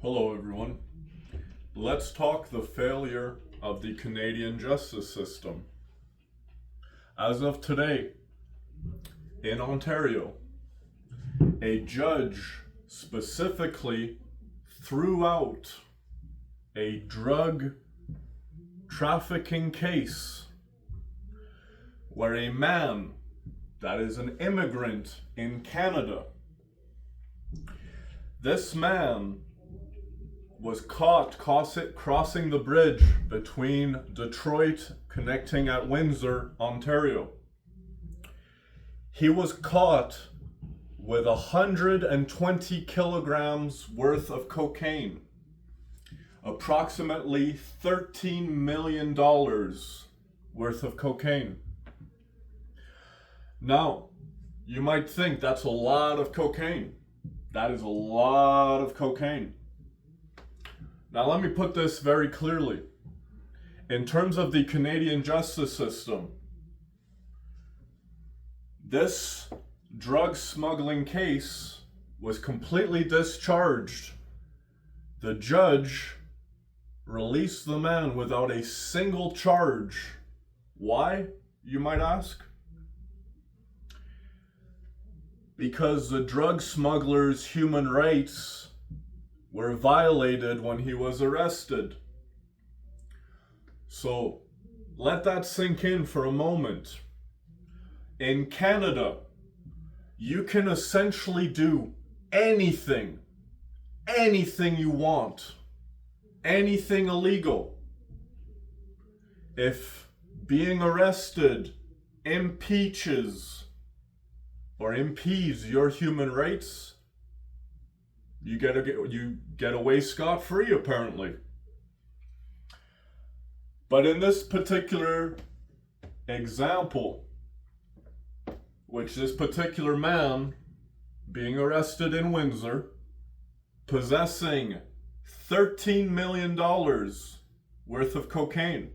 Hello, everyone. Let's talk the failure of the Canadian justice system. As of today, in Ontario, a judge specifically threw out a drug trafficking case where a man that is an immigrant in Canada, this man was caught crossing the bridge between Detroit connecting at Windsor, Ontario. He was caught with 120 kilograms worth of cocaine, approximately $13 million worth of cocaine. Now, you might think that's a lot of cocaine. That is a lot of cocaine. Now, let me put this very clearly. In terms of the Canadian justice system, this drug smuggling case was completely discharged. The judge released the man without a single charge. Why, you might ask? Because the drug smuggler's human rights were violated when he was arrested. So let that sink in for a moment. In Canada, you can essentially do anything you want, anything illegal. If being arrested impedes your human rights, you get away scot-free, apparently. But in this particular example, which this particular man being arrested in Windsor, possessing $13 million worth of cocaine,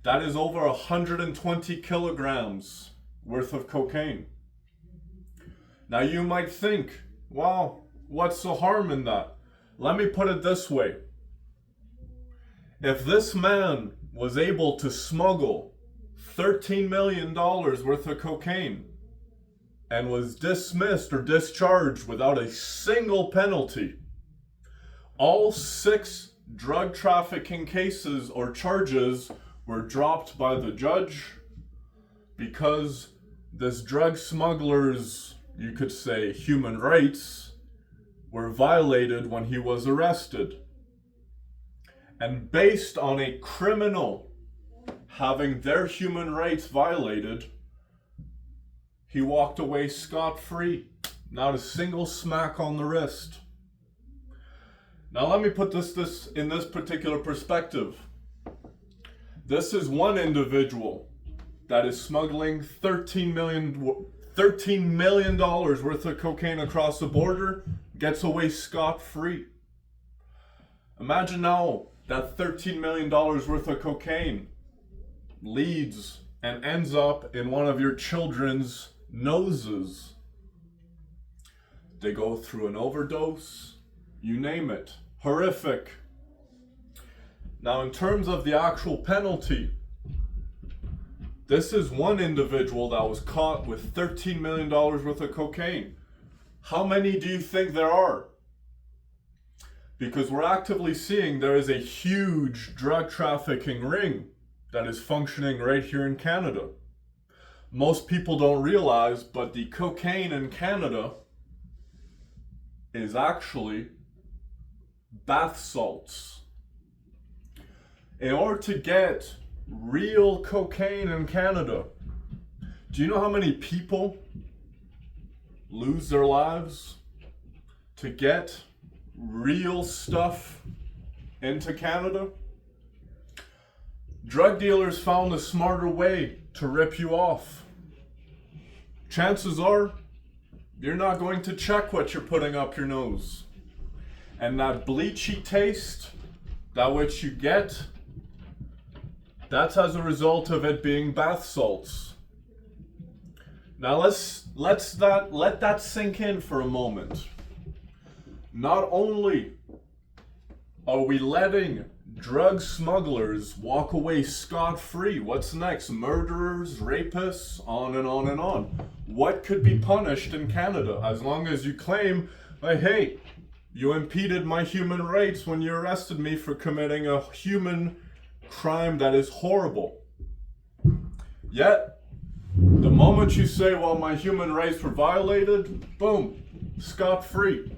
that is over 120 kilograms worth of cocaine. Now you might think, wow, what's the harm in that? Let me put it this way. If this man was able to smuggle $13 million worth of cocaine and was dismissed or discharged without a single penalty, all 6 drug trafficking cases or charges were dropped by the judge because this drug smuggler's, you could say, human rights were violated when he was arrested. And based on a criminal having their human rights violated, he walked away scot-free. Not a single smack on the wrist. Now let me put this in this particular perspective. This is one individual that is smuggling $13 million worth of cocaine across the border, gets away scot-free. Imagine now that $13 million worth of cocaine leads and ends up in one of your children's noses. They go through an overdose, you name it. Horrific. Now, in terms of the actual penalty, this is one individual that was caught with $13 million worth of cocaine. How many do you think there are? Because we're actively seeing there is a huge drug trafficking ring that is functioning right here in Canada. Most people don't realize, but the cocaine in Canada is actually bath salts. In order to get real cocaine in Canada, do you know how many people lose their lives to get real stuff into Canada? Drug dealers found a smarter way to rip you off. Chances are you're not going to check what you're putting up your nose. And that bleachy taste, that which you get, that's as a result of it being bath salts. Now let that sink in for a moment. Not only Are we letting drug smugglers walk away scot-free? What's next? Murderers, rapists, on and on and on. What could be punished in Canada as long as you claim, like, hey, you impeded my human rights when you arrested me for committing a human crime that is horrible. Yet, the moment you say, well, my human rights were violated, boom, scot-free.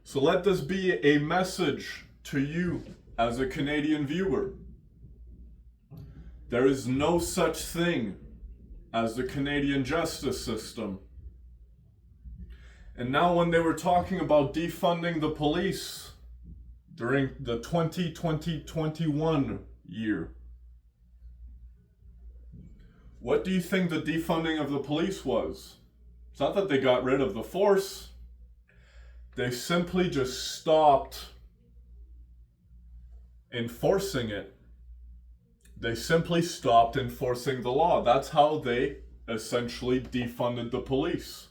So let this be a message to you as a Canadian viewer. There is no such thing as the Canadian justice system. And now when they were talking about defunding the police during the 2020-21 year, what do you think the defunding of the police was? It's not that they got rid of the force. They simply just stopped enforcing it. They simply stopped enforcing the law. That's how they essentially defunded the police.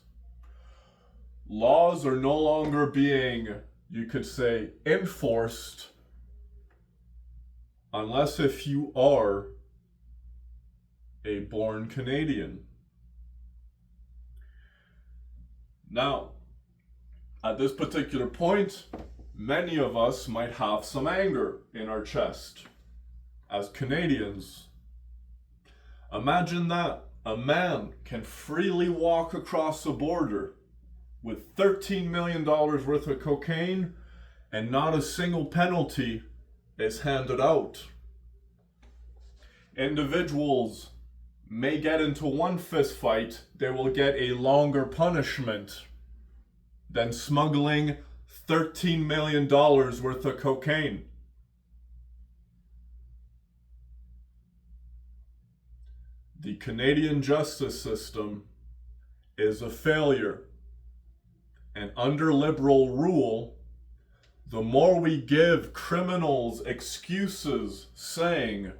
Laws are no longer being, you could say, enforced unless if you are a born Canadian. Now, at this particular point, many of us might have some anger in our chest as Canadians. Imagine that a man can freely walk across the border with $13 million worth of cocaine and not a single penalty is handed out. Individuals may get into one fist fight, they will get a longer punishment than smuggling $13 million worth of cocaine. The Canadian justice system is a failure. And under liberal rule, the more we give criminals excuses saying,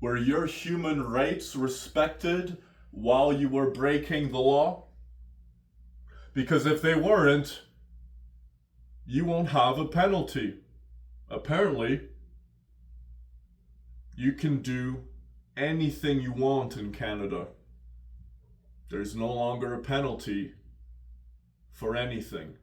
were your human rights respected while you were breaking the law? Because if they weren't, you won't have a penalty. Apparently, you can do anything you want in Canada. There's no longer a penalty for anything.